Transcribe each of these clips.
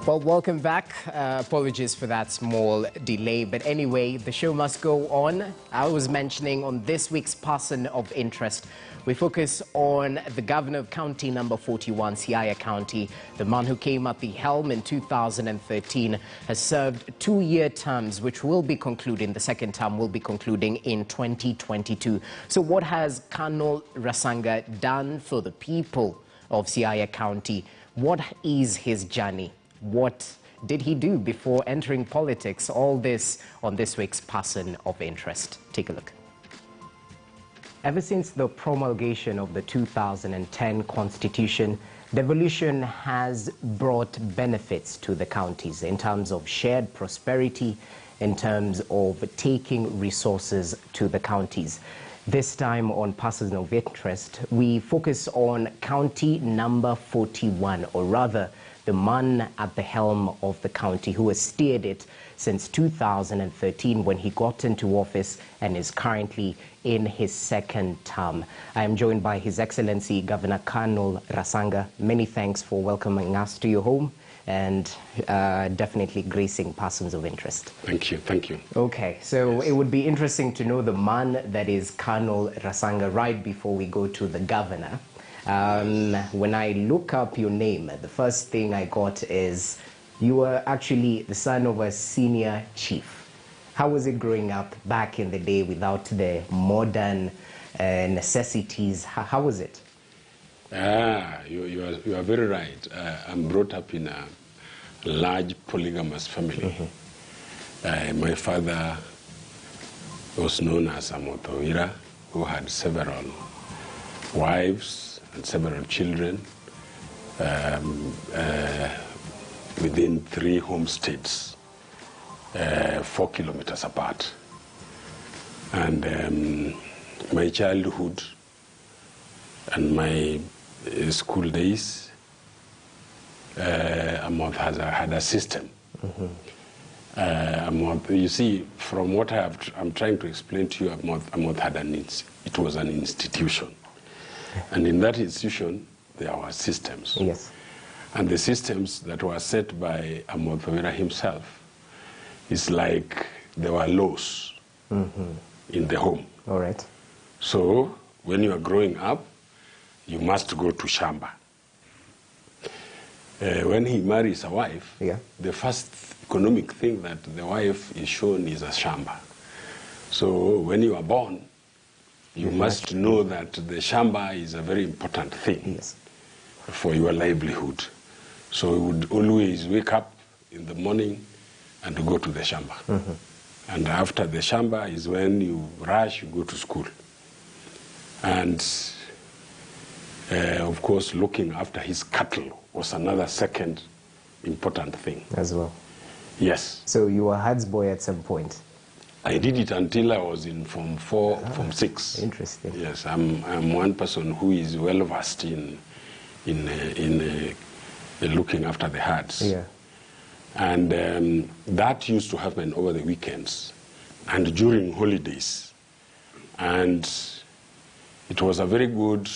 Well, welcome back. Apologies for that small delay. But anyway, the show must go on. I was mentioning on this week's Person of Interest, we focus on the governor of county number 41, Siaya County. The man who came at the helm in 2013 has served 2-year terms, which will be concluding. The second term will be concluding in 2022. So what has Cornel Rasanga done for the people of Siaya County? What is his journey? What did he do before entering politics? All this on this week's Person of Interest. Take a look. Ever since the promulgation of the 2010 Constitution, devolution has brought benefits to the counties in terms of shared prosperity, in terms of taking resources to the counties. This time on Person of Interest, we focus on county number 41, or rather, the man at the helm of the county who has steered it since 2013 when he got into office and is currently in his second term. I am joined by His Excellency Governor Cornel Rasanga. Many thanks for welcoming us to your home and definitely gracing Persons of Interest. Thank you, thank you. Okay, so yes, it would be interesting to know the man that is Cornel Rasanga right before we go to the governor. When I look up your name, the first thing I got is you were actually the son of a senior chief. How was it growing up back in the day without the modern necessities? How was it? You are very right. I'm brought up in a large polygamous family. My father was known as a Motovira, who had several wives and several children within 3 homesteads, 4 kilometers apart. And my childhood and my school days, Amoth had a system. You see, from what I'm trying to explain to you, Amoth had it was an institution. And in that institution, there were systems. Yes. And the systems that were set by Amoth Vera himself is like there were laws in the home. All right. So when you are growing up, you must go to Shamba. When he marries a wife, the first economic thing that the wife is shown is a Shamba. So when you are born, you must know that the Shamba is a very important thing for your livelihood. So you would always wake up in the morning and go to the Shamba. And after the Shamba is when you rush, you go to school. And of course, looking after his cattle was another second important thing. As well? Yes. So you were herds boy at some point? I did it until I was in Form 4, Form 6. Interesting. Yes, I'm one person who is well versed in looking after the herds. Yeah. And that used to happen over the weekends and during holidays. And it was a very good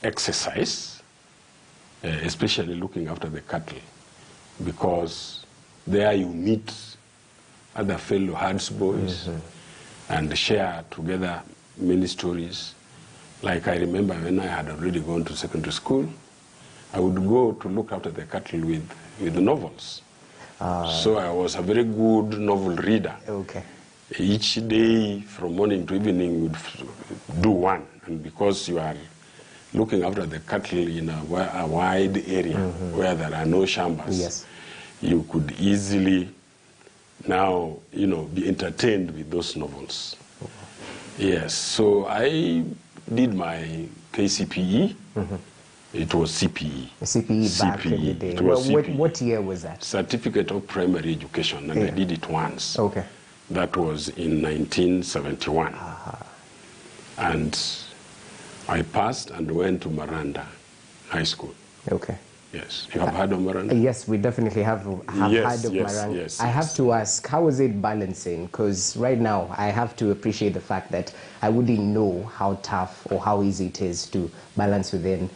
exercise, especially looking after the cattle, because there you meet other fellow herds boys and share together many stories. Like I remember when I had already gone to secondary school, I would go to look after the cattle with the novels. So I was a very good novel reader. Okay. Each day from morning to evening you would do one, and because you are looking after the cattle in a wide area where there are no shambas, you could easily now, be entertained with those novels. Yes, so I did my KCPE. It was CPE. CPE back in the day. What year was that? Certificate of Primary Education, and I did it once. Okay. That was in 1971. And I passed and went to Miranda High School. Okay. Yes. You have heard of Miranda? Yes, we definitely have heard of Miranda. Yes, I have to ask, how is it balancing? Because right now, I have to appreciate the fact that I wouldn't know how tough or how easy it is to balance within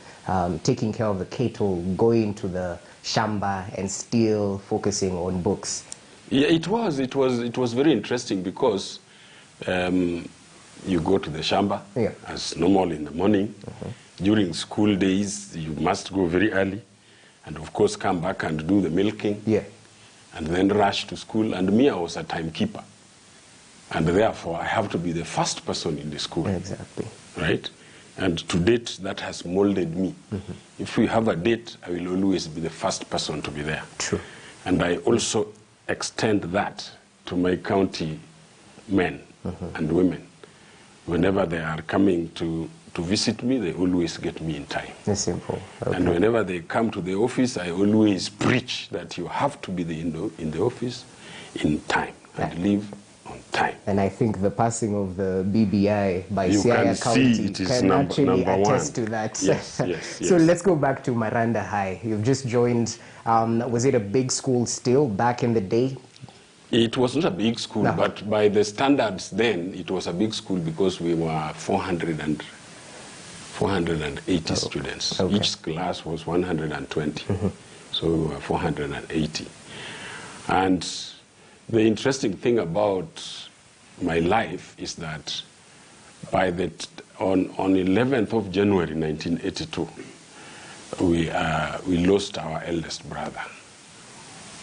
taking care of the cattle, going to the shamba and still focusing on books? Yeah, it was very interesting because you go to the shamba as normal in the morning. During school days, you must go very early, and of course come back and do the milking, and then rush to school. And me, I was a timekeeper, and therefore I have to be the first person in the school. Exactly. Right? And to date, that has molded me. If we have a date, I will always be the first person to be there. True. And I also extend that to my county men and women. Whenever they are coming to visit me, they always get me in time. It's simple. Okay. And whenever they come to the office, I always preach that you have to be in the office in time and leave on time. And I think the passing of the BBI by Siaya County can number attest to that. Yes, yes, yes. So let's go back to Maranda High. You've just joined. Was it a big school still back in the day? It was not a big school, but by the standards then, it was a big school because we were 480 students. Okay. Each class was 120. So we were 480. And the interesting thing about my life is that on 11th of January 1982, we lost our eldest brother,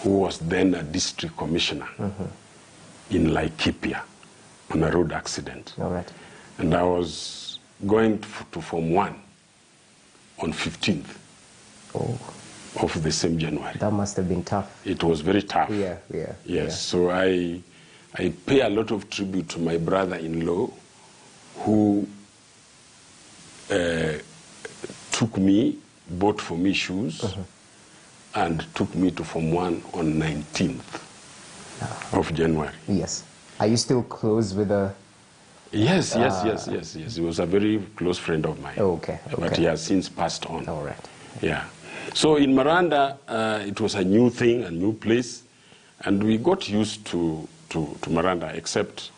who was then a district commissioner in Laikipia on a road accident. All right. And I was going to Form 1 on 15th of the same January. That must have been tough. It was very tough. Yes. So I pay a lot of tribute to my brother-in-law who took me, bought for me shoes, and took me to Form 1 on 19th of January. Yes. Are you still close with the... Yes. He was a very close friend of mine. Okay. But he has since passed on. All right. Yeah. So in Maranda, it was a new thing, a new place, and we got used to Maranda, except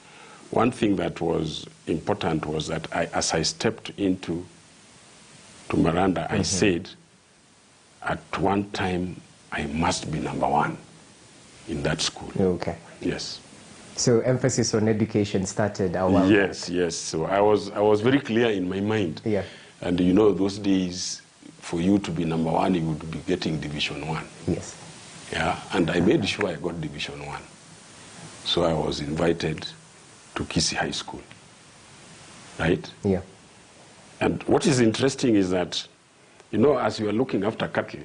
one thing that was important was that as I stepped into Maranda, I said, at one time, I must be #1 in that school. Okay. Yes. So emphasis on education started a while back. Yes. So I was very clear in my mind. Yeah. And you know, those days, for you to be #1, you would be getting Division 1. Yes. Yeah, and I made sure I got Division 1. So I was invited to Kisii High School. Right? Yeah. And what is interesting is that, you know, as you are looking after cattle,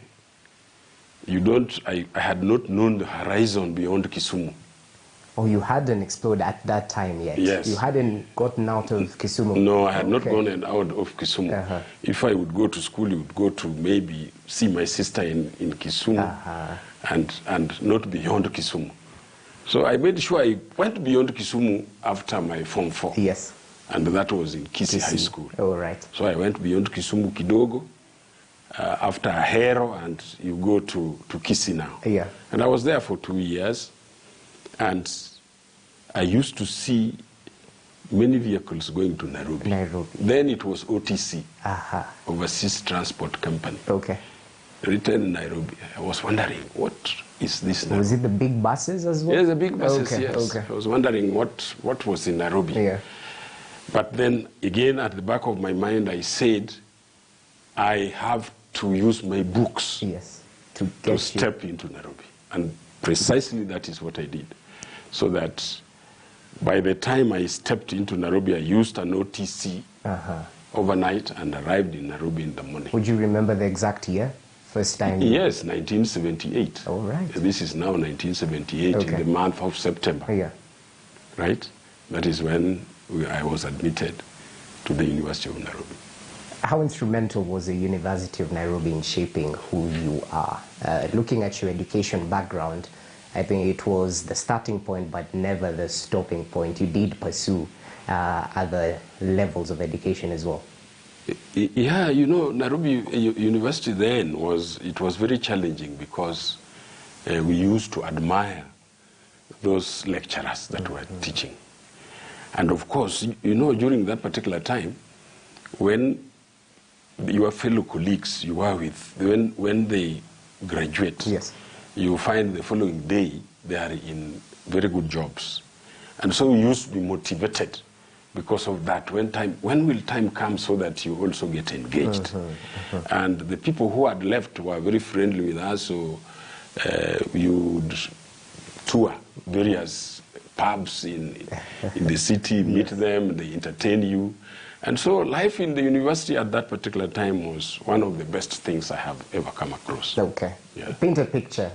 I had not known the horizon beyond Kisumu. Oh, you hadn't explored at that time yet? Yes. You hadn't gotten out of Kisumu? No, I had not gone out of Kisumu. If I would go to school, you would go to maybe see my sister in Kisumu and not beyond Kisumu. So I made sure I went beyond Kisumu after my Form 4. Yes. And that was in Kisii High School. Oh, right. So I went beyond Kisumu kidogo, after Ahero, and you go to Kisii now. Yeah. And I was there for 2 years, and I used to see many vehicles going to Nairobi. Then it was OTC, Overseas Transport Company. Okay. Written in Nairobi. I was wondering, what is this Nairobi? Was it the big buses as well? Yes, the big buses, okay. yes. Okay. I was wondering what was in Nairobi. Yeah. But then, again, at the back of my mind, I said, I have to use my books to step into Nairobi. And precisely that is what I did. So that by the time I stepped into Nairobi, I used an OTC overnight and arrived in Nairobi in the morning. Would you remember the exact year? First time? Yes, 1978. All right. This is now 1978 in the month of September. Yeah. Right? That is when I was admitted to the University of Nairobi. How instrumental was the University of Nairobi in shaping who you are? Looking at your education background, I think it was the starting point, but never the stopping point. You did pursue other levels of education as well. Yeah, you know, Nairobi University then was very challenging because we used to admire those lecturers that were teaching. And of course, you know, during that particular time, when your fellow colleagues you were with, when they graduate, yes, you find the following day they are in very good jobs. And so we used to be motivated because of that. When will time come so that you also get engaged? And the people who had left were very friendly with us, so you would tour various pubs in the city, meet them, they entertain you. And so life in the university at that particular time was one of the best things I have ever come across. Okay. Yeah. Paint a picture.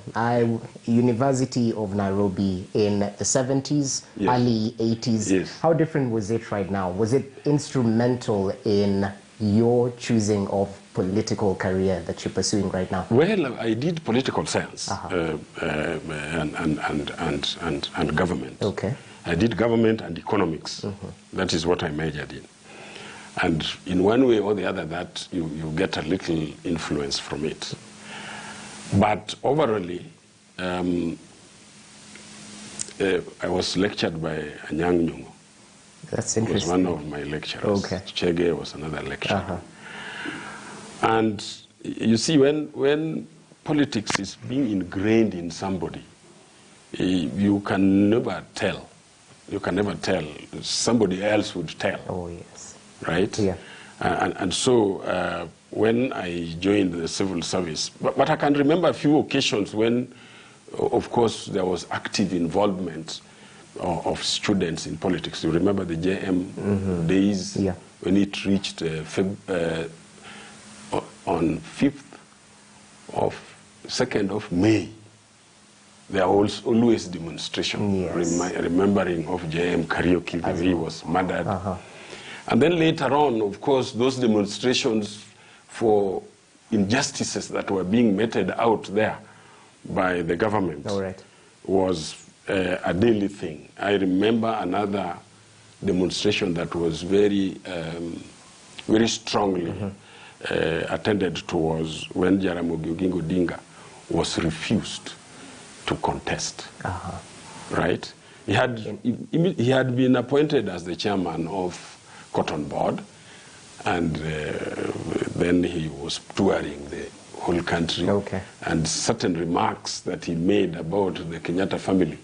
University of Nairobi in the 70s, Yes. early 80s. Yes. How different was it right now? Was it instrumental in your choosing of political career that you're pursuing right now? Well, I did political science and government. Okay. I did government and economics. That is what I majored in. And in one way or the other, that you get a little influence from it. But overall, I was lectured by Anyang Nyong'o. That's He was interesting. one of my lecturers. Okay. Chege was another lecturer. And you see, when politics is being ingrained in somebody, you can never tell. You can never tell. Somebody else would tell. Oh, yes. Right? Yeah. And so when I joined the civil service, but I can remember a few occasions when, of course, there was active involvement of students in politics. You remember the JM days when it reached on 2nd of May. There was always demonstration, remembering of JM Karaoke, the way he was murdered. And then later on, of course, those demonstrations for injustices that were being meted out there by the government was a daily thing. I remember another demonstration that was very, very strongly attended to was when Jaramogi Oginga Odinga was refused to contest. Right? He had been appointed as the chairman of Cotton Board, and then he was touring the whole country. And certain remarks that he made about the Kenyatta family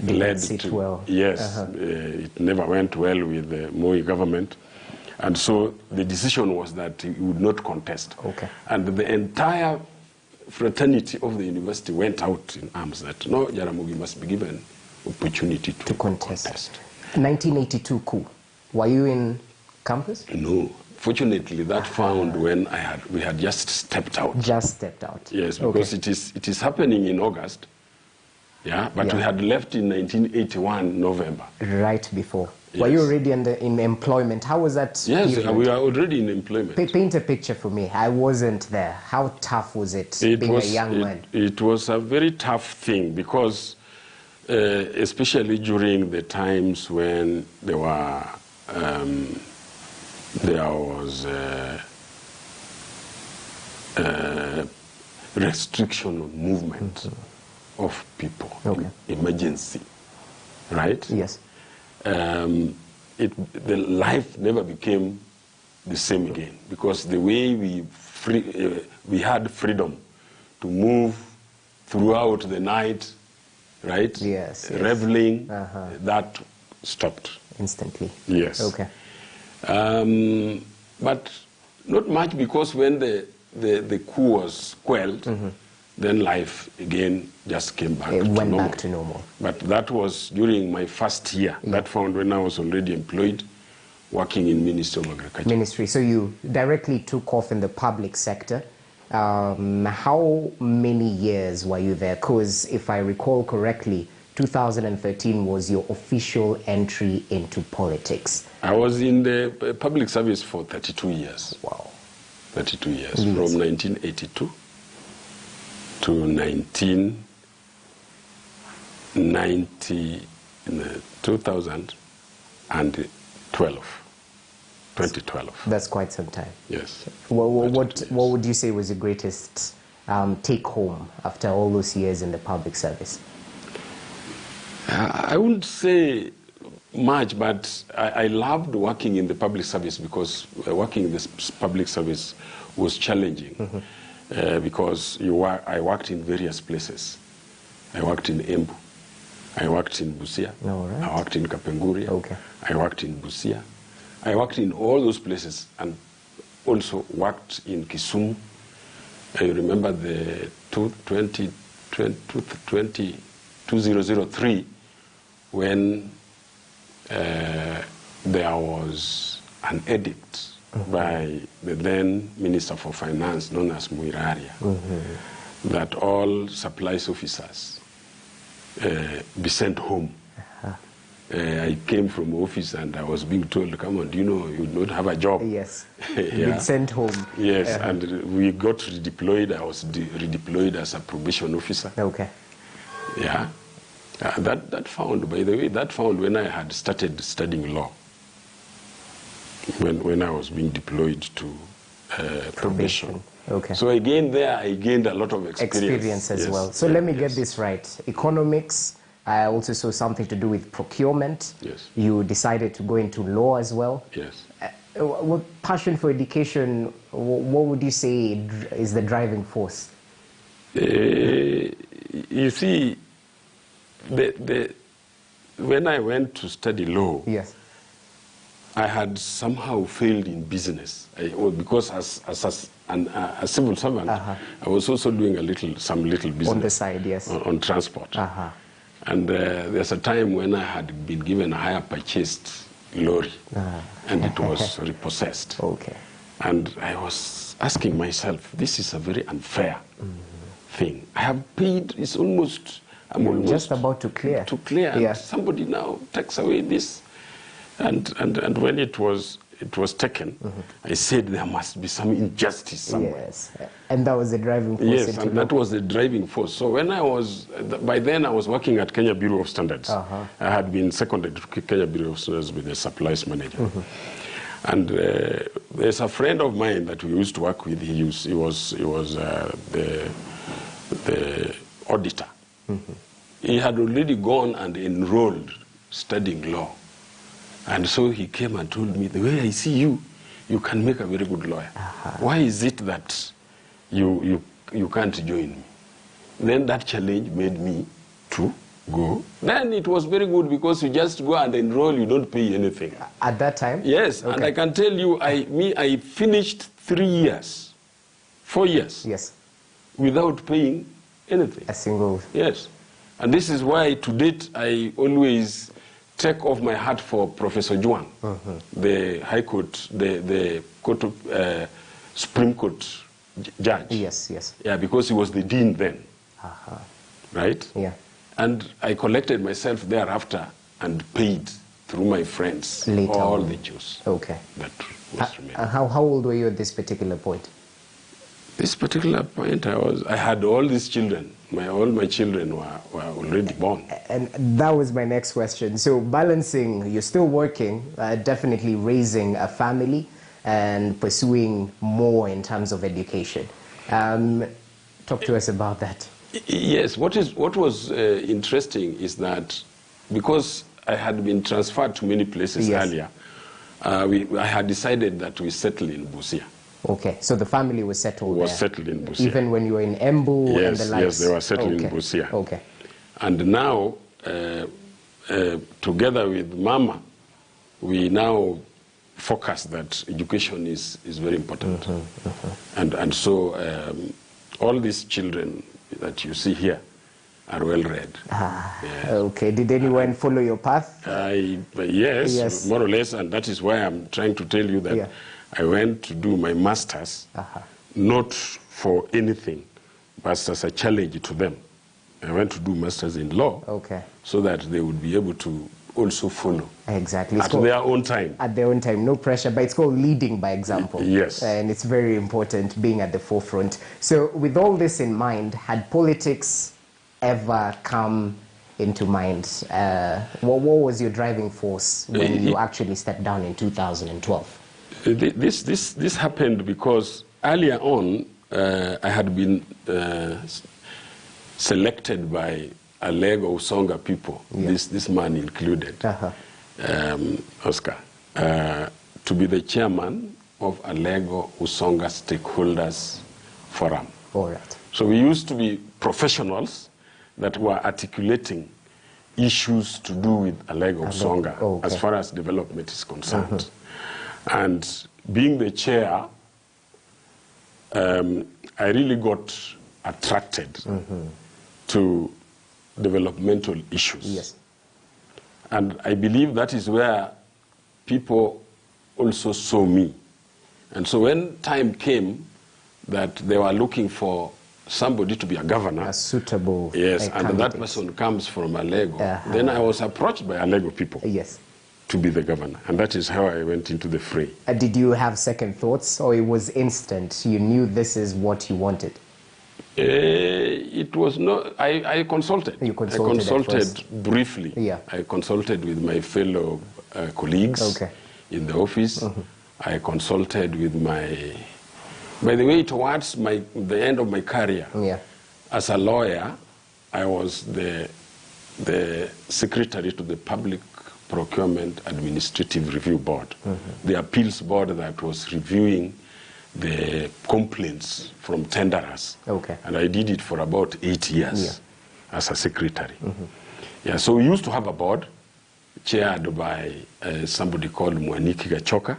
led to it never went well with the Moi government, and so the decision was that he would not contest. And the entire fraternity of the university went out in arms that no, Jaramogi must be given opportunity to contest. 1982 coup. Were you in campus? No. Fortunately, that found when we had just stepped out. Just stepped out. Yes, because it is happening in August. Yeah, but we had left in 1981 November. Right before. Were you already in employment? How was that? Yes, period? we are already in employment. Paint a picture for me. I wasn't there. How tough was it being a young man? It was a very tough thing because especially during the times when there was restriction on movement of people, emergency, right? Yes. The life never became the same again because the way we had freedom to move throughout the night, right? Yes. Reveling, that stopped instantly. Yes. Okay. But not much because when the coup was quelled, then life again just came back to normal. It went back to normal. But that was during my first year. That found when I was already employed, working in Ministry of Agriculture. Ministry. So you directly took off in the public sector. How many years were you there? Because if I recall correctly, 2013 was your official entry into politics. I was in the public service for 32 years. Wow. 32 years, from 1982 to 2012. That's quite some time. Yes. What would you say was your greatest take home after all those years in the public service? I wouldn't say much, but I loved working in the public service because working in the public service was challenging. because I worked in various places. I worked in Embu. I worked in Busia. Right. I worked in Kapenguria. Okay. I worked in Busia. I worked in all those places and also worked in Kisumu. I remember the 2003 when there was an edict by the then Minister for Finance, known as Muiraria, that all supplies officers be sent home. I came from office and I was being told, come on, do you know you don't have a job? Yes. Yeah. Been sent home. Yes, and we got redeployed. I was redeployed as a probation officer. Okay. Yeah. That found, by the way, that found when I had started studying law. When I was being deployed to probation. Okay. So again there, I gained a lot of experience. As well. So let me get this right. Economics, I also saw something to do with procurement. Yes. You decided to go into law as well. Yes. What passion for education, what would you say is the driving force? You see, when I went to study law, yes, I had somehow failed in business. Because as a civil servant, I was also doing some little business. On the side, yes. On transport. And there's a time when I had been given a hire purchased lorry, and it was repossessed. Okay. And I was asking myself, this is a very unfair thing. I have paid, I'm almost just about to clear. And somebody now takes away this. And when it was taken, I said there must be some injustice somewhere. Yes, and that was the driving force. Yes, and that was the driving force. So when by then I was working at Kenya Bureau of Standards. I had been seconded to Kenya Bureau of Standards with the supplies manager. And there's a friend of mine that we used to work with. He was the auditor. He had already gone and enrolled studying law. And so he came and told me, the way I see you, you can make a very good lawyer. Why is it that you can't join me? Then that challenge made me to go. Then it was very good because you just go and enroll, you don't pay anything. At that time? Yes, okay. And I can tell you, I finished 4 years, yes, without paying anything. A single. Yes. And this is why to date I always take off my hat for Professor Juan, the High Court, the court of, Supreme Court judge. Yes. Yeah, because he was the dean then. Right? Yeah. And I collected myself thereafter and paid through my friends all the dues. Okay. That was remaining. How old were you at this particular point? This particular point, I had all these children. All my children were already born. And that was my next question. So balancing, you're still working, definitely raising a family and pursuing more in terms of education. Talk to us about that. Yes, what was interesting is that because I had been transferred to many places earlier, I had decided that we settle in Busia. Okay, so the family was settled there? Settled in Busia. Even when you were in Embu and the likes? Yes, they were settled in Busia. Okay. And now, together with Mama, we now focus that education is very important. And so all these children that you see here are well read. Okay, did anyone follow your path? Yes, more or less, and that is why I'm trying to tell you that I went to do my master's, not for anything, but as a challenge to them. I went to do master's in law, so that they would be able to also follow. Exactly. At their own time. At their own time, no pressure, but it's called leading by example. Yes. And it's very important being at the forefront. So with all this in mind, had politics ever come into mind? What was your driving force when you actually stepped down in 2012? This happened because earlier on, I had been selected by Alego Usonga people, this man included, Oscar, to be the chairman of Alego Usonga Stakeholders Forum. All right. So we used to be professionals that were articulating issues to do with Alego Songa as far as development is concerned. And being the chair, I really got attracted to developmental issues. Yes. And I believe that is where people also saw me. And so when time came that they were looking for somebody to be a governor. A suitable Yes, and that person comes from Alego. Then I was approached by Alego people. Yes. To be the governor. And that is how I went into the fray. Did you have second thoughts, or it was instant? You knew this is what you wanted? It was not. I consulted. You consulted? I consulted briefly. Yeah. I consulted with my fellow colleagues in the office. I consulted with my... By the way, towards the end of my career, as a lawyer, I was the secretary to the Public Procurement Administrative Review Board, the appeals board that was reviewing the complaints from tenderers. And I did it for about 8 years as a secretary. Yeah, so we used to have a board chaired by somebody called Mwaniki Gachoka,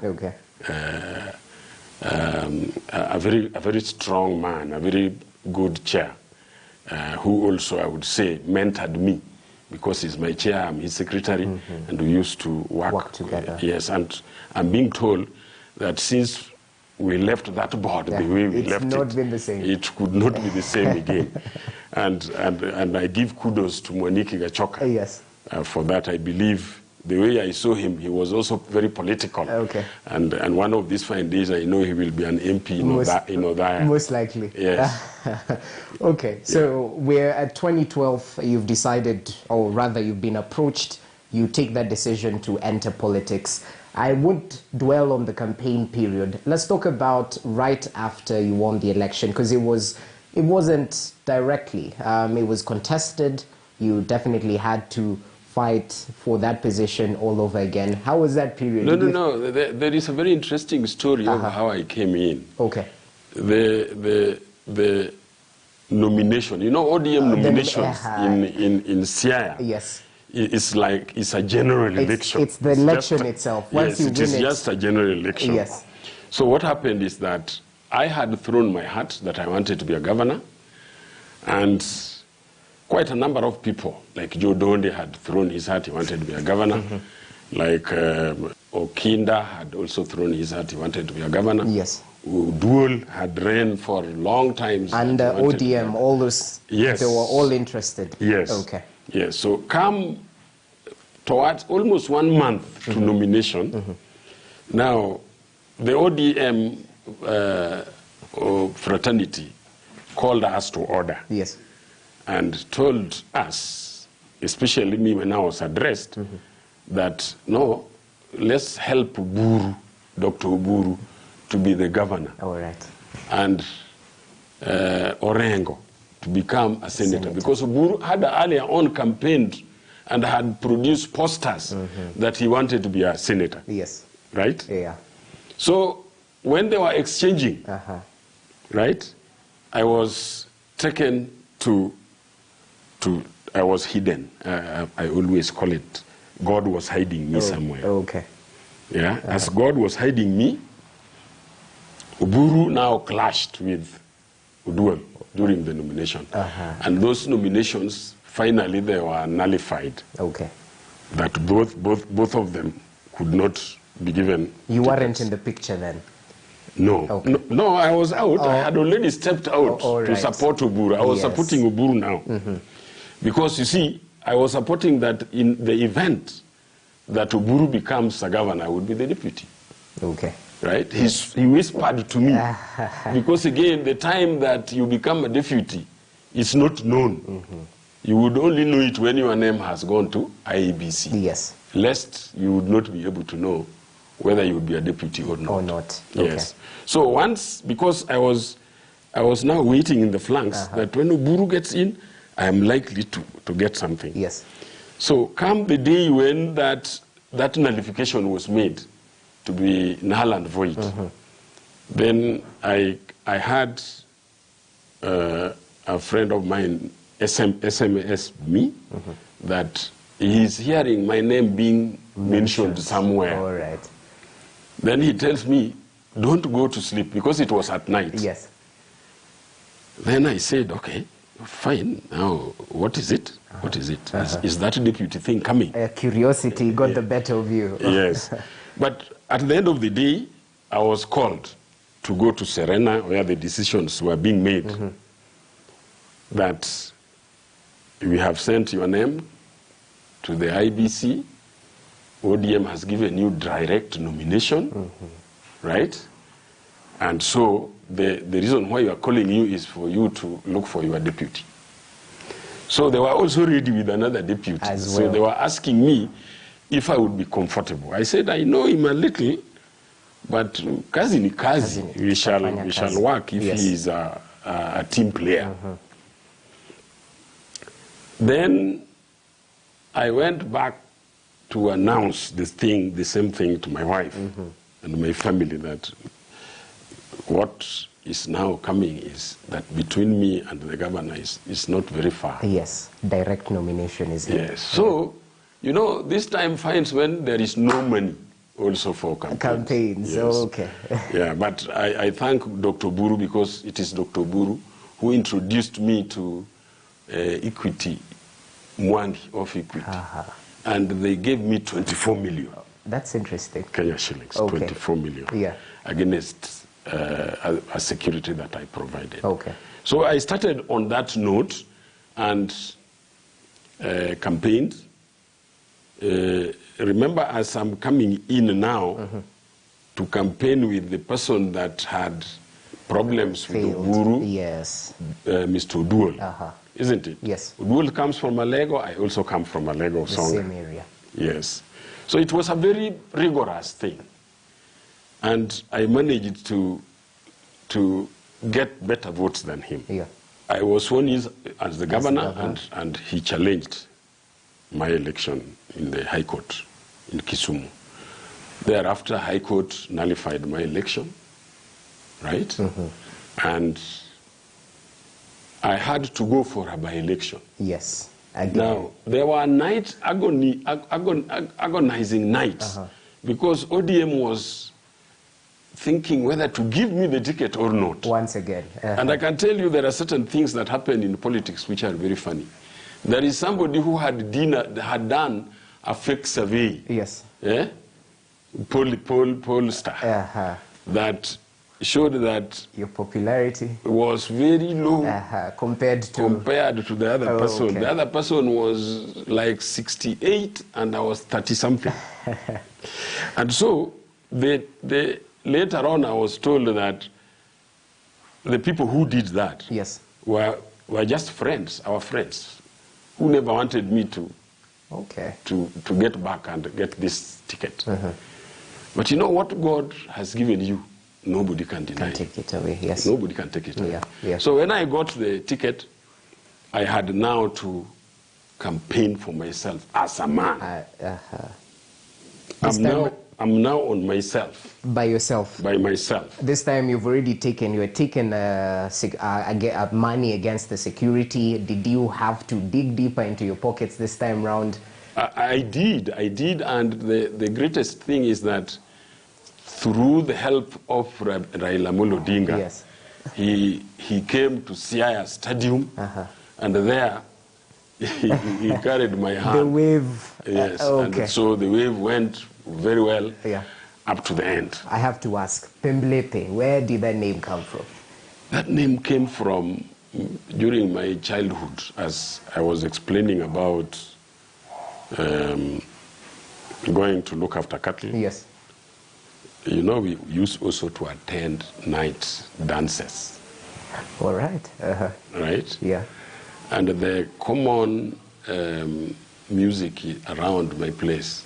a very strong man, a very good chair, who also, I would say, mentored me, because he's my chair, I'm his secretary, and we used to work together. Yes, and I'm being told that since we left that board the way we left it, not been the same. It could not be the same again. And I give kudos to Mwaniki Gachoka. Yes. For that. I believe the way I saw him, he was also very political. And one of these fine days, I know he will be an MP in Odaya. Most likely. Yes. So we're at 2012, you've decided, or rather you've been approached, you take that decision to enter politics. I won't dwell on the campaign period. Let's talk about right after you won the election, because it wasn't directly. It was contested. You definitely had to fight for that position all over again. How was that period? No. There is a very interesting story of how I came in. The nomination, ODM nominations in Siaya. Yes. It's a general election. It's the election itself. Once you win it is just a general election. Yes. So what happened is that I had thrown my hat that I wanted to be a governor, and quite a number of people, like Joe Donde had thrown his hat, he wanted to be a governor. Like Okinda had also thrown his hat, he wanted to be a governor. Yes. Dual had ran for long times. And ODM, all those, they were all interested. Yes. Yes, so come towards almost 1 month to nomination. Now, the ODM fraternity called us to order. Yes. And told us, especially me when I was addressed, that no, let's help Uburu, Dr. Uburu, to be the governor. All right. And Orengo to become a senator. Because Uburu had earlier on campaigned and had produced posters that he wanted to be a senator. Yes. Right? Yeah. So when they were exchanging, right, I was taken to I was hidden. I always call it, God was hiding me somewhere. Yeah, as God was hiding me, Uburu now clashed with Udual during the nomination. And those nominations, finally, they were nullified. That both of them could not be given. You weren't in the picture then? No. No, I was out. I had already stepped out to support Uburu. I was supporting Uburu now. Because, you see, I was supporting that in the event that Uburu becomes a governor, I would be the deputy. Right? He whispered to me. Because, again, the time that you become a deputy is not known. You would only know it when your name has gone to IEBC. Yes. Lest you would not be able to know whether you would be a deputy or not. Yes. So once, because I was now waiting in the flanks, that when Uburu gets in, I am likely to get something. Yes. So come the day when that nullification was made to be null and void, then I had a friend of mine SMS me that he's hearing my name being mentioned somewhere. All right. Then he tells me, don't go to sleep, because it was at night. Yes. Then I said, okay, fine. Now, what is it? What is it? Is that deputy thing coming? Curiosity got the better of you. Yes. But at the end of the day, I was called to go to Serena, where the decisions were being made, that we have sent your name to the IBC. ODM has given you direct nomination, right? And so the reason why we are calling you is for you to look for your deputy. So they were also ready with another deputy. As well. So they were asking me if I would be comfortable. I said, I know him a little, but kazi ni kazi. We shall work if he is a team player. Then I went back to announce this thing, the same thing to my wife and my family, that what is now coming is that between me and the governor is not very far. Yes, direct nomination is here. Yes, so, you know, this time finds when there is no money also for campaigns. Yes. Okay. Yeah, but I thank Dr. Buru, because it is Dr. Buru who introduced me to Equity, Mwandi of Equity. And they gave me 24 million. That's interesting. Kenya shillings, okay. 24 million. Yeah. Against a security that I provided. Okay. So I started on that note and campaigned. Remember, as I'm coming in now to campaign with the person that had problems with Uburu, yes, Mr. Uduol, isn't it? Yes. Uduol comes from Alego, I also come from Alego, the Songa. same area. Yes. So it was a very rigorous thing. And I managed to get better votes than him. Yeah. I was sworn in as the governor, and he challenged my election in the High Court in Kisumu. Thereafter, High Court nullified my election, right? And I had to go for a by-election. Yes. Again. Now, there were agonizing nights, because ODM was thinking whether to give me the ticket or not. Once again. And I can tell you there are certain things that happen in politics which are very funny. There is somebody who had done a fake survey. Yes. Pollster. That showed that your popularity was very low compared to the other person. Okay. The other person was like 68 and I was 30-something. And so later on I was told that the people who did that were just friends, our friends, who never wanted me to get back and get this ticket. But you know what God has given you? Nobody can deny it. Take it away, yes. Nobody can take it away. Yeah. So when I got the ticket, I had now to campaign for myself as a man. I'm now on myself. By yourself? By myself. This time you've already taken money against the security. Did you have to dig deeper into your pockets this time round? I did, and the greatest thing is that through the help of Raila Amolo Odinga, he came to Siaya Stadium, and there he carried my hand. The wave. Yes, and so the wave went very well up to the end. I have to ask, Pemblepe, where did that name come from? That name came from during my childhood, as I was explaining about going to look after cattle. Yes. You know, we used also to attend night dances. All right. Right? Yeah. And the common music around my place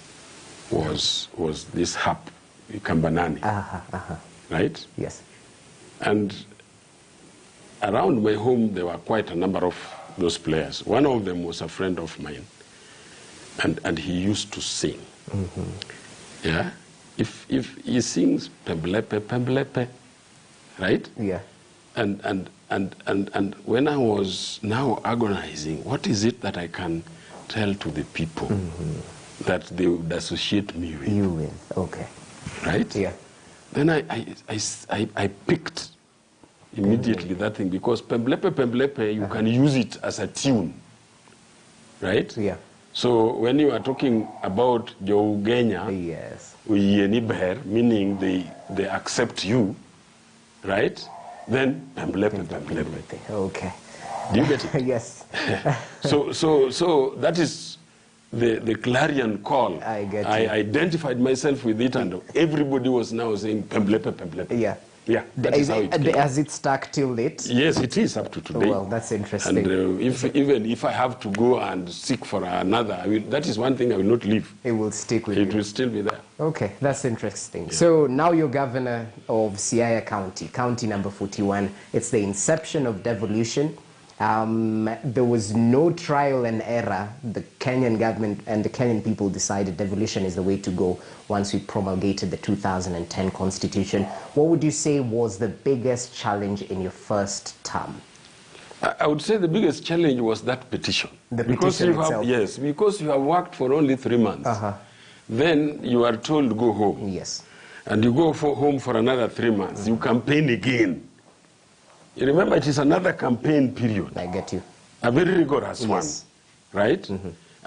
was this harp, Kambanani. Right? Yes. And around my home, there were quite a number of those players. One of them was a friend of mine, and he used to sing. Yeah? If he sings Pemblepe, Pemblepe, right? Yeah. And And when I was now agonizing, what is it that I can tell to the people that they would associate me with? You with, okay. Right? Yeah. Then I picked immediately that thing, because pemblepe, pemblepe, you can use it as a tune. Right? Yeah. So when you are talking about Jougenya, yes, meaning they accept you, right? Then pemblepe, pemblepe. Okay. Do you get it? Yes. So that is the clarion call. I get I it. identified myself with it, and everybody was now saying pemblepe, pemblepe. Yeah. Yeah, that is how it came. Has it stuck till late? Yes, it is up to today. Well, that's interesting. And even if I have to go and seek for another, that is one thing I will not leave. It will stick with you. It will still be there. Okay, that's interesting. Yeah. So now you're governor of Siaya County, county number 41. It's the inception of devolution. There was no trial and error. The Kenyan government and the Kenyan people decided devolution is the way to go once we promulgated the 2010 constitution. What would you say was the biggest challenge in your first term? I would say the biggest challenge was that petition. The petition itself. Yes, because you have worked for only 3 months. Then you are told to go home. Yes. And you go home for another 3 months. You campaign again. You remember, it is another campaign period. I get you. A very rigorous one, right?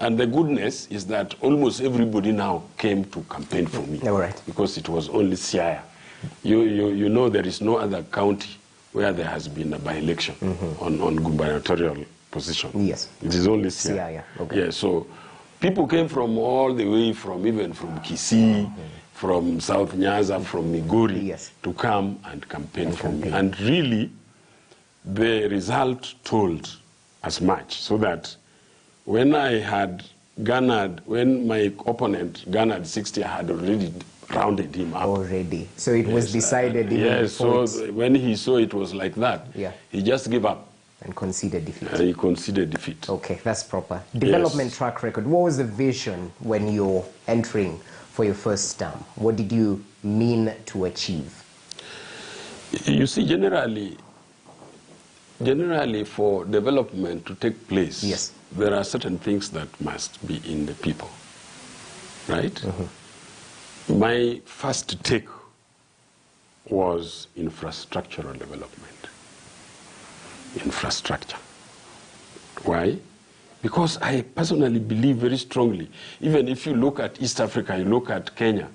And the goodness is that almost everybody now came to campaign for me. All right. Because it was only Siaya. You know there is no other county where there has been a by-election on gubernatorial position. Yes. It is only Siaya. Siaya. Okay. Yeah, so people came from all the way even from Kisii, from South Nyanza, from Migori, to come and campaign for me. And really, the result told as much, so that when I had garnered, when my opponent garnered 60, I had already rounded him up. Already. So it was decided even yes, before. So when he saw it was like that, he just gave up. And conceded defeat. He conceded defeat. Okay, that's proper. Development track record. What was the vision when you're entering for your first term? What did you mean to achieve? You see, generally for development to take place, there are certain things that must be in the people, right? My first take was infrastructural development. Infrastructure. Why? Because I personally believe very strongly, even if you look at East Africa, you look at Kenya,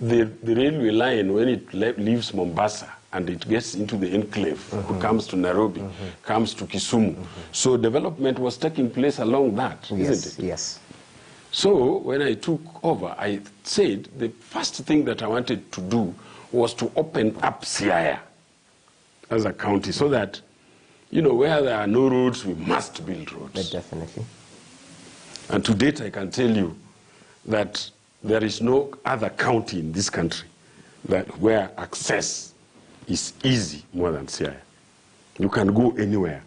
the railway line, when it leaves Mombasa and it gets into the enclave, comes to Nairobi, comes to Kisumu. So development was taking place along that, isn't it? Yes. So when I took over, I said the first thing that I wanted to do was to open up Siaya as a county, so that, you know, where there are no roads, we must build roads. Definitely. And to date, I can tell you that there is no other county in this country where access is easy more than Siaya. You can go anywhere.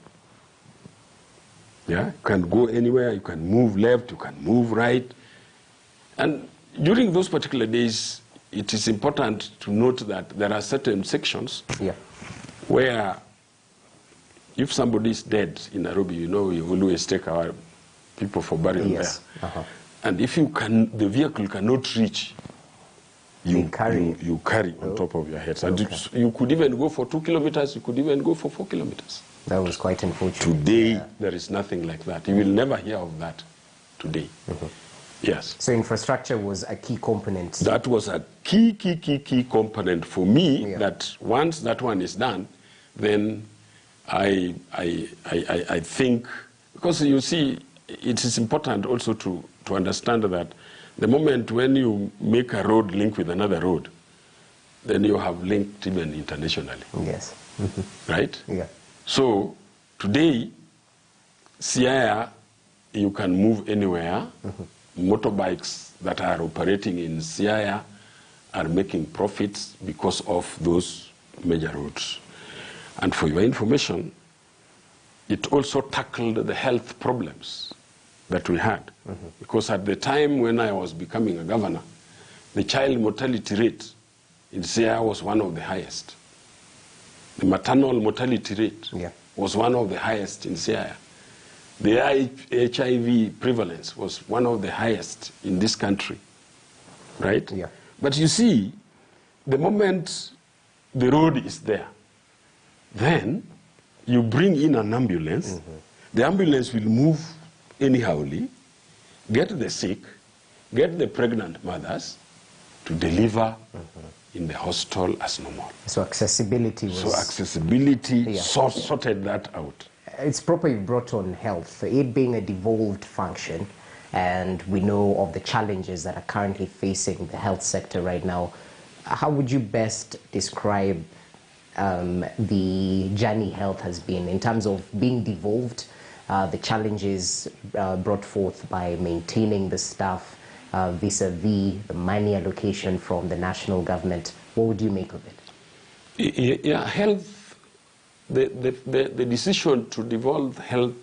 Yeah, you can go anywhere, you can move left, you can move right. And during those particular days, it is important to note that there are certain sections where if somebody is dead in Nairobi, you know, we always take our people for burial there. And if the vehicle cannot reach, you carry on top of your head. And you could even go for 2 kilometers, you could even go for 4 kilometers. That was quite unfortunate. Today, there is nothing like that. You will never hear of that today. Yes. So infrastructure was a key component. That was a key component for me, that once that one is done, then I think, because you see, it is important also to understand that the moment when you make a road link with another road, then you have linked even internationally. Yes. Right? Yeah. So today, Siaya, you can move anywhere. Motorbikes that are operating in Siaya are making profits because of those major roads. And for your information, it also tackled the health problems that we had. Because at the time when I was becoming a governor, the child mortality rate in Siaya was one of the highest. The maternal mortality rate was one of the highest in Siaya. The HIV prevalence was one of the highest in this country, right? Yeah. But you see, the moment the road is there, then you bring in an ambulance, the ambulance will move anyhowly, get the sick, get the pregnant mothers to deliver in the hospital as normal. So accessibility was... So accessibility sorted that out. It's proper you brought on health, it being a devolved function, and we know of the challenges that are currently facing the health sector right now. How would you best describe the journey health has been in terms of being devolved, the challenges brought forth by maintaining the staff vis-a-vis the money allocation from the national government? What would you make of it? Yeah, health, the decision to devolve health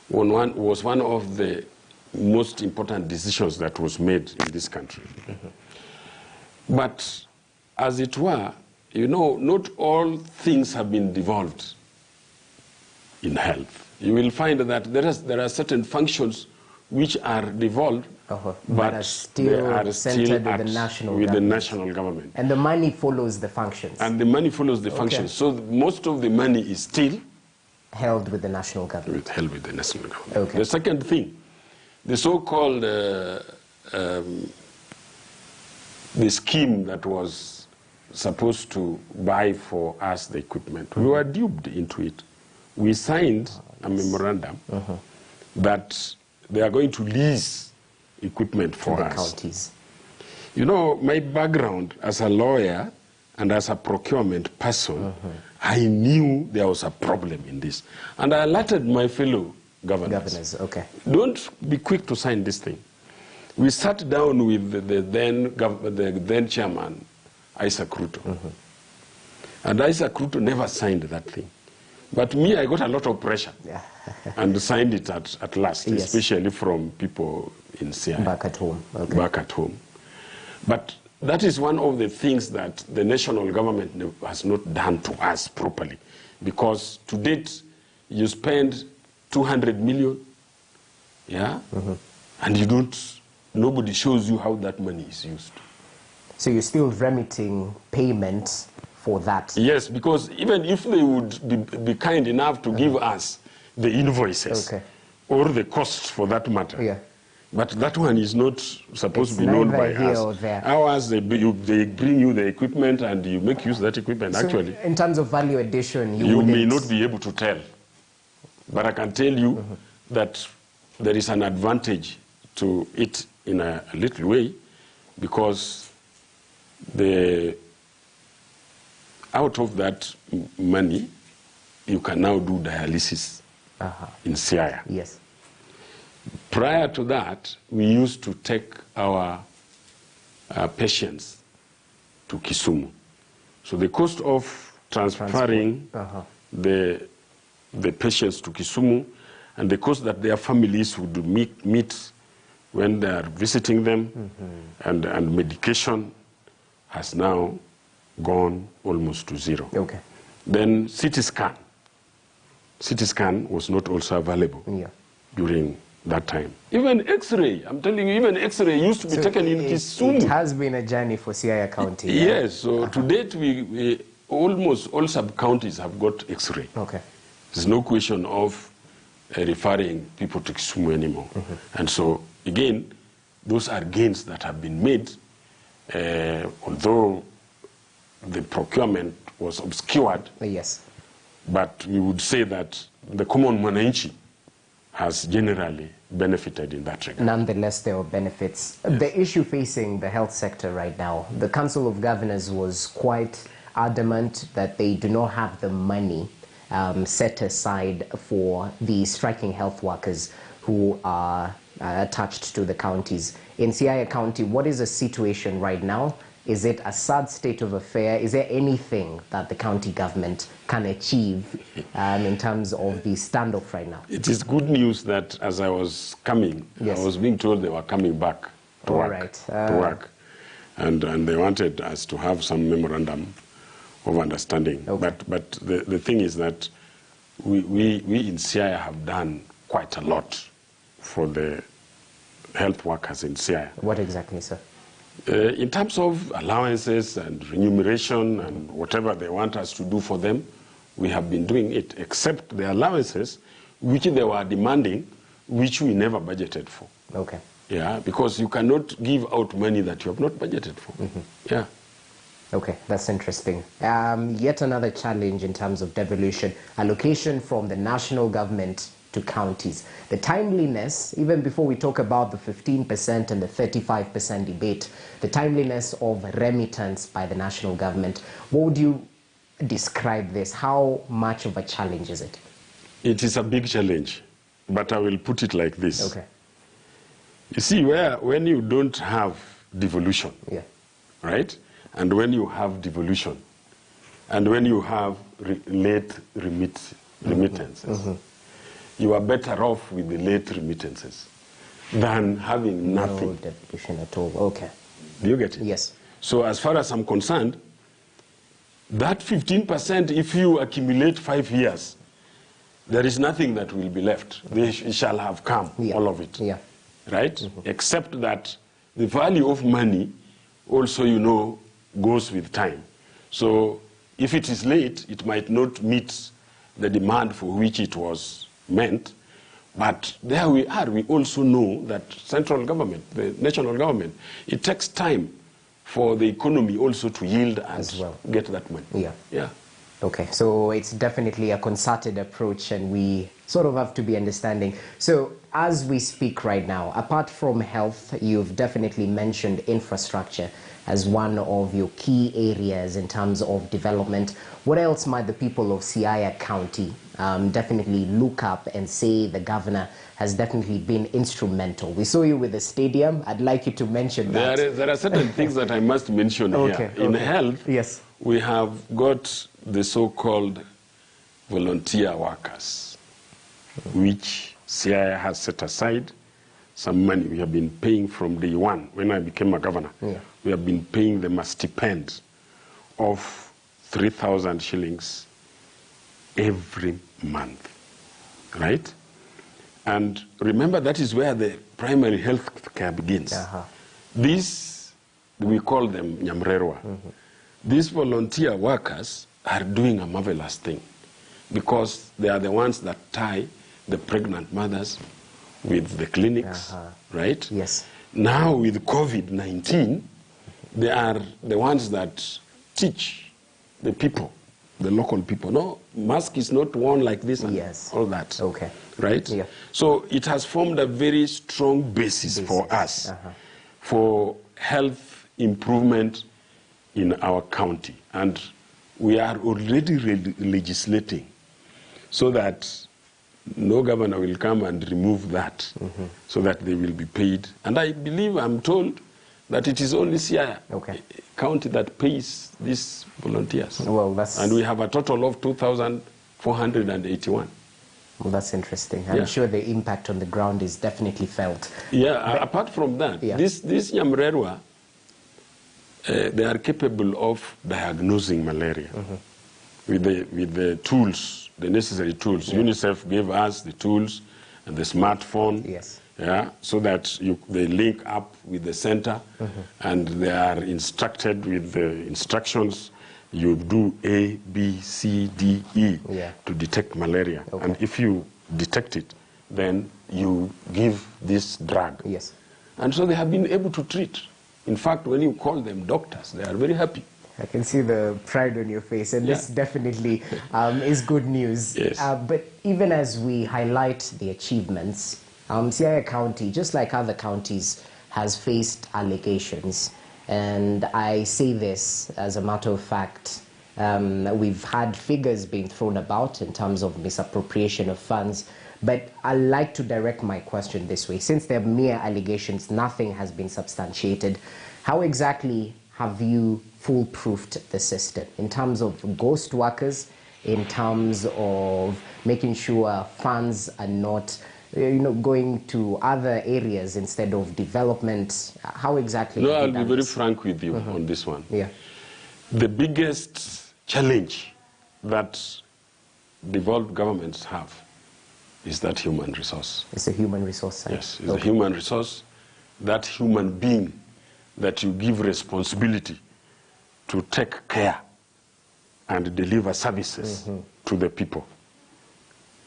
was one of the most important decisions that was made in this country. But as it were, you know, not all things have been devolved in health. You will find that there are certain functions which are devolved, but are still centered with the national government. And the money follows the functions. And the money follows the functions. So most of the money is still held with the national government. Held with the national government. The second thing, the so-called the scheme that was supposed to buy for us the equipment, we were duped into it. We signed a memorandum that they are going to lease equipment for us. Counties. You know, my background as a lawyer and as a procurement person, I knew there was a problem in this. And I alerted my fellow governors. Don't be quick to sign this thing. We sat down with the then chairman, Isaac Ruto. And Isaac Ruto never signed that thing. But me, I got a lot of pressure and signed it at last, especially from people in Siaya. Back at home. Back at home. But that is one of the things that the national government has not done to us properly. Because to date, you spend 200 million, and you don't, nobody shows you how that money is used. So you're still remitting payments for that? Yes, because even if they would be kind enough to give us the invoices or the costs for that matter, but that one is not supposed to be known by us. Ours, they bring you the equipment and you make use of that equipment. So actually, in terms of value addition, you may not be able to tell. But I can tell you that there is an advantage to it in a little way, because out of that money, you can now do dialysis in Siaya. Yes. Prior to that, we used to take our patients to Kisumu. So the cost of transferring the patients to Kisumu and the cost that their families would meet when they are visiting them and medication has now gone almost to zero. Then CT scan was not also available during that time. Even X-ray, I'm telling you, even X-ray used to be taken in Kisumu. It has been a journey for Siaya County. Yes, so to date, we almost all sub-counties have got X-ray. There's no question of referring people to Kisumu anymore. And so, again, those are gains that have been made, although the procurement was obscured. But we would say that the common mwananchi has generally benefited in that regard. Nonetheless, there are benefits. The issue facing the health sector right now, the Council of Governors was quite adamant that they do not have the money set aside for the striking health workers who are attached to the counties. In Siaya County, what is the situation right now? Is it a sad state of affair? Is there anything that the county government can achieve in terms of the standoff right now? It is good news that as I was coming, I was being told they were coming back to work. And they wanted us to have some memorandum of understanding. Okay. But the thing is that we in Siaya have done quite a lot for the health workers in Siaya. What exactly, sir? In terms of allowances and remuneration and whatever they want us to do for them, we have been doing it, except the allowances which they were demanding, which we never budgeted for. Okay. Yeah, because you cannot give out money that you have not budgeted for. Yeah. Okay, that's interesting. Yet another challenge in terms of devolution, allocation from the national government to counties. The timeliness, even before we talk about the 15% and the 35% debate, the timeliness of remittance by the national government, what would you describe this? How much of a challenge is it? It is a big challenge, but I will put it like this. Okay. You see, when you don't have devolution, yeah, right? And when you have devolution, and when you have late remittances, you are better off with the late remittances than having nothing. No devolution at all. Okay. Do you get it? Yes. So as far as I'm concerned, that 15%, if you accumulate 5 years, there is nothing that will be left. They shall have come, all of it. Yeah. Right? Except that the value of money also, you know, goes with time. So if it is late, it might not meet the demand for which it was meant. But there we are. We also know that central government, the national government, it takes time for the economy also to yield and get that money. Yeah. Yeah. Okay, so it's definitely a concerted approach, and we sort of have to be understanding. So as we speak right now, apart from health, you've definitely mentioned infrastructure as one of your key areas in terms of development. What else might the people of Siaya County definitely look up and say the governor has definitely been instrumental? We saw you with the stadium. I'd like you to mention that. There are certain things that I must mention here. In health, yes, we have got the so-called volunteer workers, which Siaya has set aside some money. We have been paying from day one. When I became a governor, we have been paying them a stipend of 3,000 shillings every month, right? And remember, that is where the primary health care begins. These, we call them Nyamrerwa. These volunteer workers are doing a marvelous thing because they are the ones that tie the pregnant mothers with the clinics, right? Yes. Now with COVID-19, they are the ones that teach the people, the local people. No, mask is not worn like this and all that. Okay. Right? Yeah. So it has formed a very strong basis for us for health improvement in our county. And we are already legislating so that no governor will come and remove that so that they will be paid. And I believe, I'm told, that it is only Siaya County that pays these volunteers. Well, that's... And we have a total of 2,481. Well, that's interesting. I'm sure the impact on the ground is definitely felt. Yeah, but apart from that, this Nyamrerwa, they are capable of diagnosing malaria with the tools, the necessary tools. UNICEF gave us the tools and the smartphone. Yes. Yeah, so that they link up with the center and they are instructed with the instructions. You do A, B, C, D, E to detect malaria. And if you detect it, then you give this drug. Yes. And so they have been able to treat. In fact, when you call them doctors, they are very happy. I can see the pride on your face, and this definitely is good news. Yes. But even as we highlight the achievements, Siaya County, just like other counties, has faced allegations. And I say this as a matter of fact. We've had figures being thrown about in terms of misappropriation of funds. But I'd like to direct my question this way. Since they're mere allegations, nothing has been substantiated. How exactly have you foolproofed the system in terms of ghost workers, in terms of making sure funds are not going to other areas instead of development? How exactly? No, I'll be very frank with you on this one. Yeah. The biggest challenge that devolved governments have is that human resource. It's a human resource side. Yes, it's a human resource, that human being that you give responsibility to take care and deliver services to the people.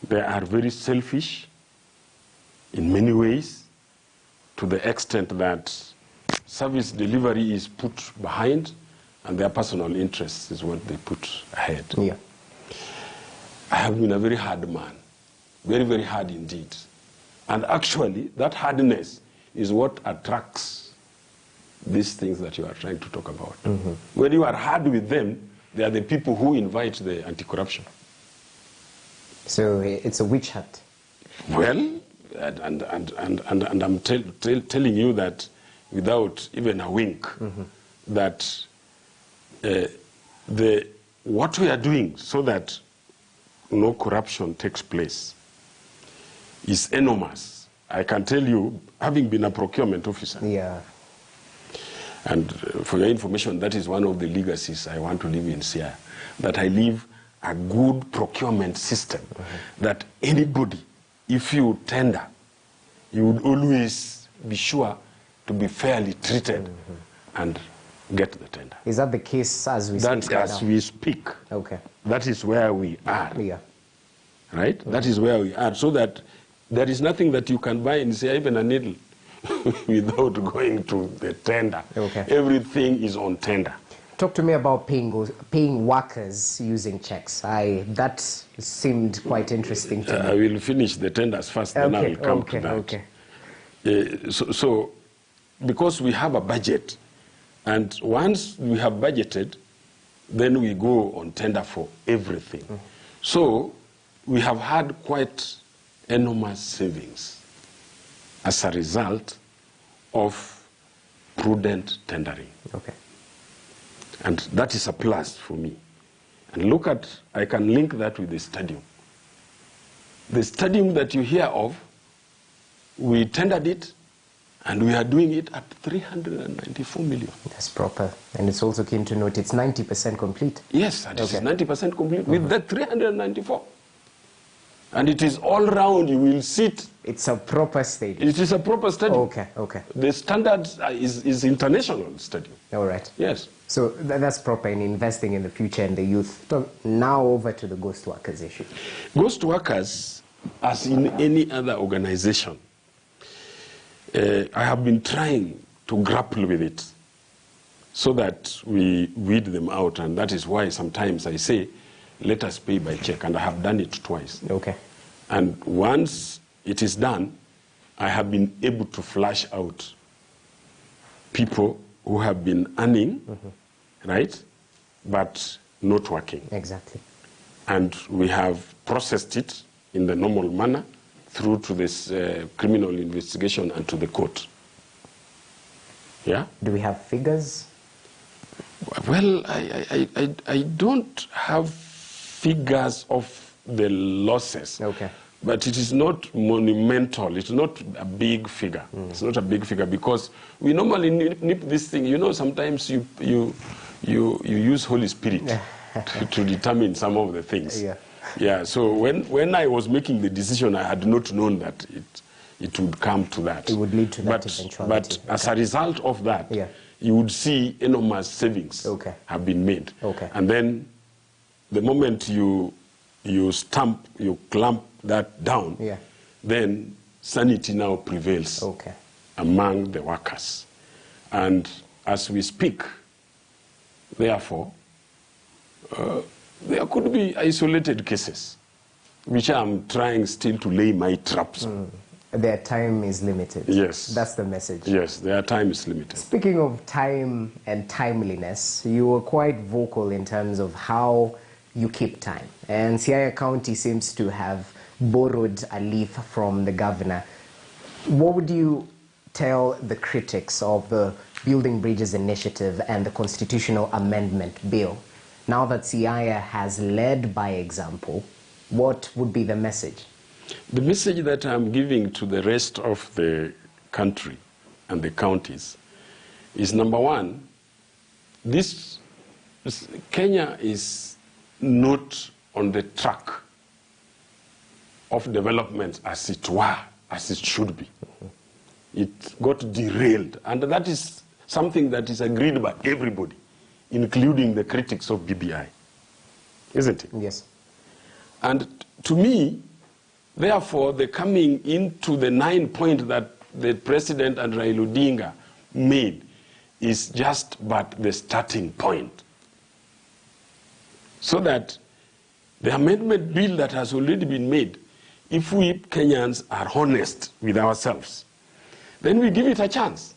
They are very selfish in many ways, to the extent that service delivery is put behind and their personal interests is what they put ahead. Yeah. I have been a very hard man, very, very hard indeed. And actually, that hardness is what attracts these things that you are trying to talk about. When you are hard with them, they are the people who invite the anti-corruption. So it's a witch hunt. Well, and I'm telling you that without even a wink, that what we are doing so that no corruption takes place is enormous. I can tell you, having been a procurement officer. Yeah. And for your information, that is one of the legacies I want to leave in Siaya, that I leave a good procurement system, that anybody, if you tender, you would always be sure to be fairly treated and get the tender. Is that the case as we speak right as now? we speak. Okay. That is where we are. Yeah. Right? That is where we are. So that there is nothing that you can buy in Siaya, even a needle, without going to the tender. Okay. Everything is on tender. Talk to me about paying workers using checks. That seemed quite interesting to me. I will finish the tenders first, then I will come to that. Okay. So, because we have a budget, and once we have budgeted, then we go on tender for everything. So, we have had quite enormous savings as a result of prudent tendering. Okay. And that is a plus for me. And look at, I can link that with the stadium. The stadium that you hear of, we tendered it, and we are doing it at 394 million. That's proper. And it's also keen to note it's 90% complete. Yes, and it is 90% complete with that 394. And it is all round, you will sit. It's a proper stadium. It is a proper stadium. Okay, okay. The standard is international stadium. All right. Yes. So that's proper in investing in the future and the youth. So now over to the ghost workers issue. Ghost workers, as in any other organization, I have been trying to grapple with it so that we weed them out, and that is why sometimes I say, let us pay by check, and I have done it twice. Okay. And once it is done, I have been able to flush out people who have been earning, right, but not working. Exactly. And we have processed it in the normal manner through to this criminal investigation and to the court. Yeah? Do we have figures? Well, I don't have figures of the losses. Okay. But it is not monumental. It's not a big figure. It's not a big figure because we normally nip this thing. You know, sometimes you use Holy Spirit to determine some of the things. Yeah. Yeah. So when I was making the decision, I had not known that it would come to that. It would lead to that eventuality. But as a result of that, you would see enormous savings have been made. Okay. And then the moment you clamp that down, then sanity now prevails among the workers. And as we speak, therefore, there could be isolated cases, which I'm trying still to lay my traps on. Their time is limited. Yes. That's the message. Yes, their time is limited. Speaking of time and timeliness, you were quite vocal in terms of how you keep time. And Siaya County seems to have borrowed a leaf from the governor. What would you tell the critics of the Building Bridges Initiative and the Constitutional Amendment Bill? Now that Siaya has led by example, what would be the message? The message that I'm giving to the rest of the country and the counties is, number one, this Kenya is not on the track of development as it were, as it should be. It got derailed, and that is something that is agreed by everybody, including the critics of BBI, isn't it? Yes. And to me, therefore, the coming into the 9 point that the President and Raila Odinga made is just but the starting point. So that the amendment bill that has already been made, if we Kenyans are honest with ourselves, then we give it a chance.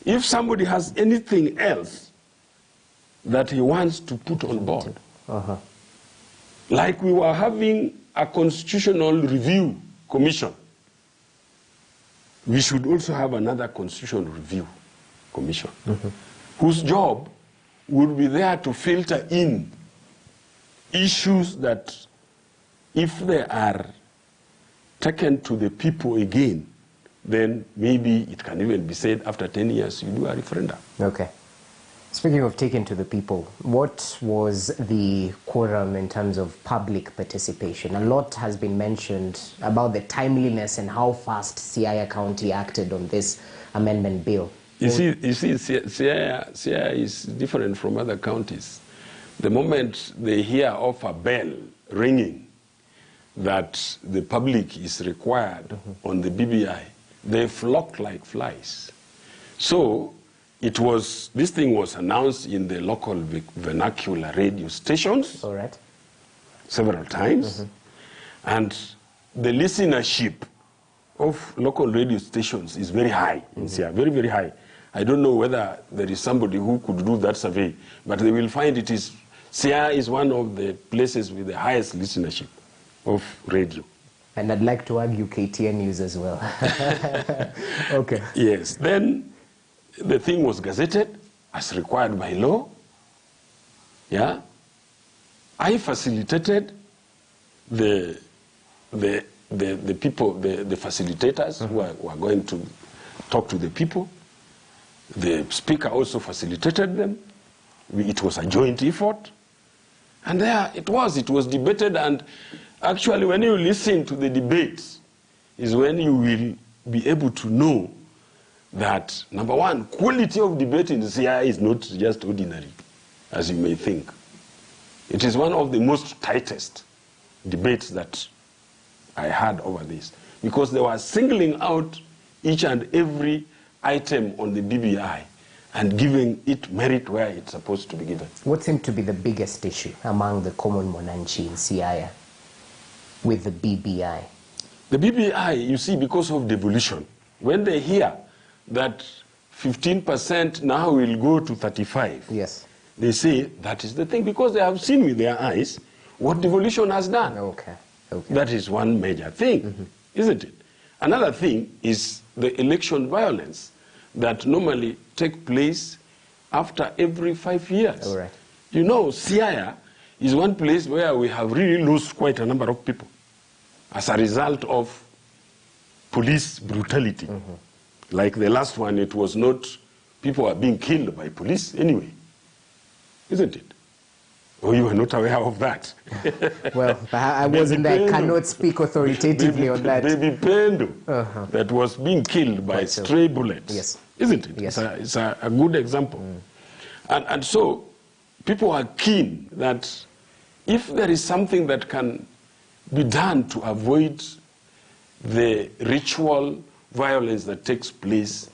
If somebody has anything else that he wants to put on board, like we were having a constitutional review commission, we should also have another constitutional review commission, whose job would be there to filter in issues that, if they are taken to the people again, then maybe it can even be said after 10 years you do a referendum. Okay. Speaking of taken to the people, what was the quorum in terms of public participation? A lot has been mentioned about the timeliness and how fast Siaya County acted on this amendment bill. You see, Siaya is different from other counties. The moment they hear of a bell ringing that the public is required on the BBI, they flock like flies. So this thing was announced in the local vernacular radio stations several times, and the listenership of local radio stations is very high in Siaya, very, very high. I don't know whether there is somebody who could do that survey, but they will find Siaya is one of the places with the highest listenership of radio. And I'd like to argue KTN News as well. Okay. Yes. Then the thing was gazetted as required by law. Yeah. I facilitated the people, the facilitators who were going to talk to the people. The speaker also facilitated them. It was a joint effort. And there it was debated, and actually when you listen to the debates is when you will be able to know that, number one, quality of debate in Siaya is not just ordinary, as you may think. It is one of the most tightest debates that I had over this, because they were singling out each and every item on the BBI and giving it merit where it's supposed to be given. What seemed to be the biggest issue among the common Mwananchi in Siaya with the BBI? The BBI, you see, because of devolution, when they hear that 15% now will go to 35, yes, they say that is the thing, because they have seen with their eyes what devolution has done. Okay. That is one major thing, isn't it? Another thing is the election violence that normally take place after every 5 years. All right. You know, Siaya is one place where we have really lost quite a number of people as a result of police brutality. Like the last one, it was not people are being killed by police anyway, isn't it? Oh, you are not aware of that? Well, I wasn't there. I cannot speak authoritatively on that. Baby Pendo, that was being killed by stray bullets. Yes. Isn't it? Yes. It's a good example. And so people are keen that if there is something that can be done to avoid the ritual violence that takes place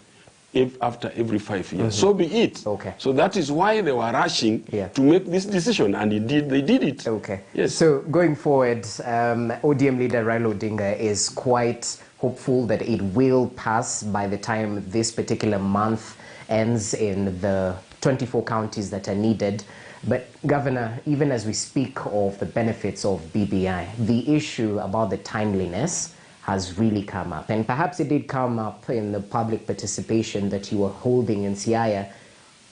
after every 5 years, so be it. Okay. So that is why they were rushing to make this decision, and indeed they did it. Okay. Yes. So going forward, ODM leader Raila Odinga is quite hopeful that it will pass by the time this particular month ends in the 24 counties that are needed. But Governor, even as we speak of the benefits of BBI, the issue about the timeliness has really come up. And perhaps it did come up in the public participation that you were holding in Siaya.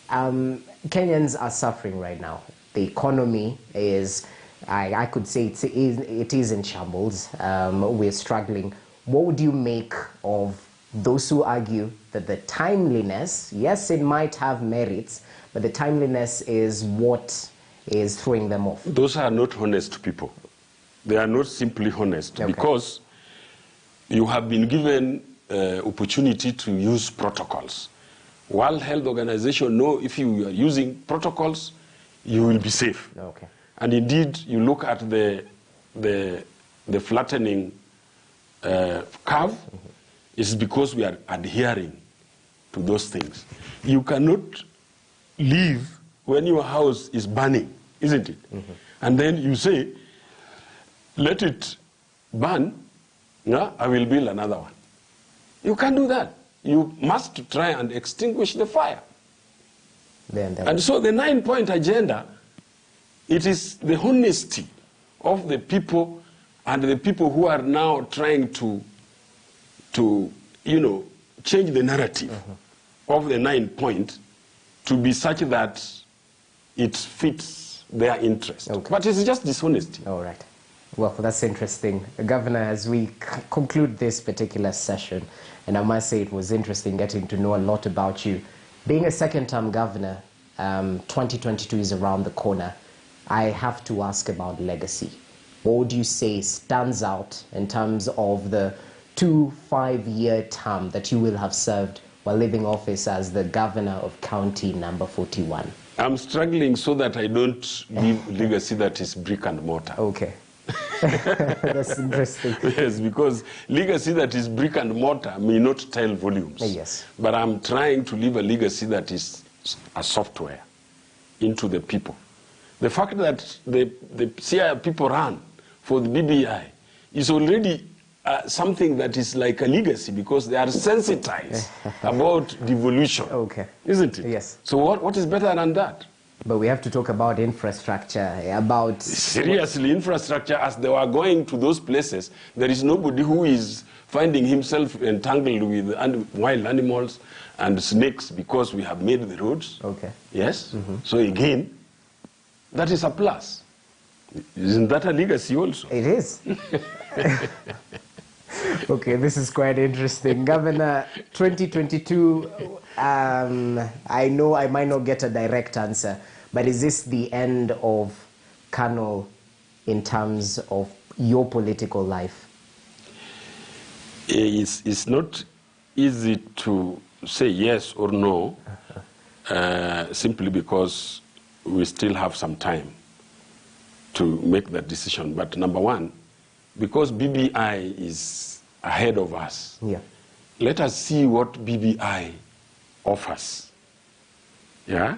Kenyans are suffering right now. The economy is, I could say it is in shambles. We're struggling. What would you make of those who argue that the timeliness, yes, it might have merits, but the timeliness is what is throwing them off. Those are not honest people. They are not simply honest, okay. because you have been given opportunity to use protocols. World Health Organization know if you are using protocols, you will be safe. Okay. And indeed, you look at the flattening curve, it's because we are adhering to those things. You cannot live when your house is burning, isn't it? And then you say, let it burn, no, I will build another one. You can't do that. You must try and extinguish the fire. And so the 9-point agenda, it is the honesty of the people and the people who are now trying to change the narrative of the 9-point to be such that it fits their interest. Okay. But it's just dishonesty. All right. Well, that's interesting. Governor, as we conclude this particular session, and I must say it was interesting getting to know a lot about you. Being a second-term governor, 2022 is around the corner. I have to ask about legacy. What would you say stands out in terms of the 2 5-year term that you will have served while leaving office as the governor of county number 41? I'm struggling so that I don't leave legacy that is brick and mortar. Okay. That's interesting. Yes, because legacy that is brick and mortar may not tell volumes. Yes. But I'm trying to leave a legacy that is a software into the people. The fact that the Siaya people run for the BBI is already something that is like a legacy, because they are sensitized about devolution. Okay. Isn't it? Yes. So what is better than that? But we have to talk about infrastructure, about... Seriously, infrastructure, as they were going to those places, there is nobody who is finding himself entangled with wild animals and snakes because we have made the roads. Okay. Yes? So again, that is a plus. Isn't that a legacy also? It is. Okay, this is quite interesting. Governor, 2022, I know I might not get a direct answer, but is this the end of Cornel in terms of your political life? It's not easy to say yes or no, simply because we still have some time to make that decision. But number one, because BBI is ahead of us, let us see what BBI offers. Yeah?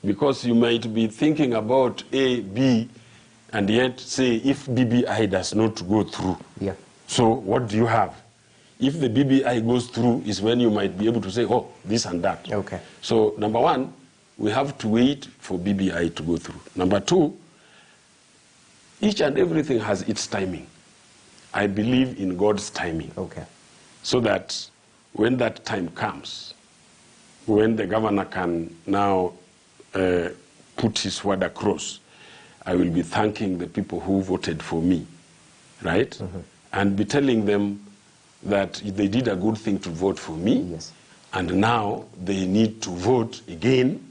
Because you might be thinking about A, B, and yet say if BBI does not go through. So what do you have? If the BBI goes through is when you might be able to say, oh, this and that. Okay. So number one, we have to wait for BBI to go through. Number two, each and everything has its timing. I believe in God's timing. Okay. So that when that time comes, when the governor can now put his word across, I will be thanking the people who voted for me, right? And be telling them that they did a good thing to vote for me, and now they need to vote again,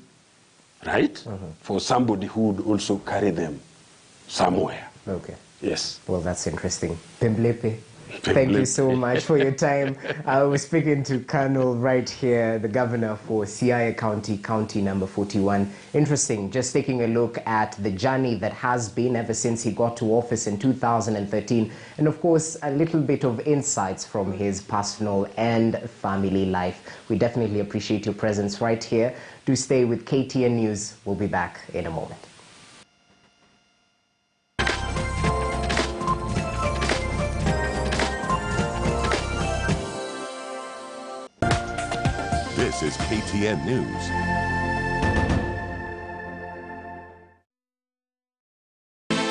right? For somebody who would also carry them somewhere. Okay. Yes. Well, that's interesting. Pemblepe, thank you so much for your time. I was speaking to Cornel right here, the governor for Siaya County, county number 41. Interesting, just taking a look at the journey that has been ever since he got to office in 2013. And of course, a little bit of insights from his personal and family life. We definitely appreciate your presence right here. Do stay with KTN News. We'll be back in a moment. This is KTN News.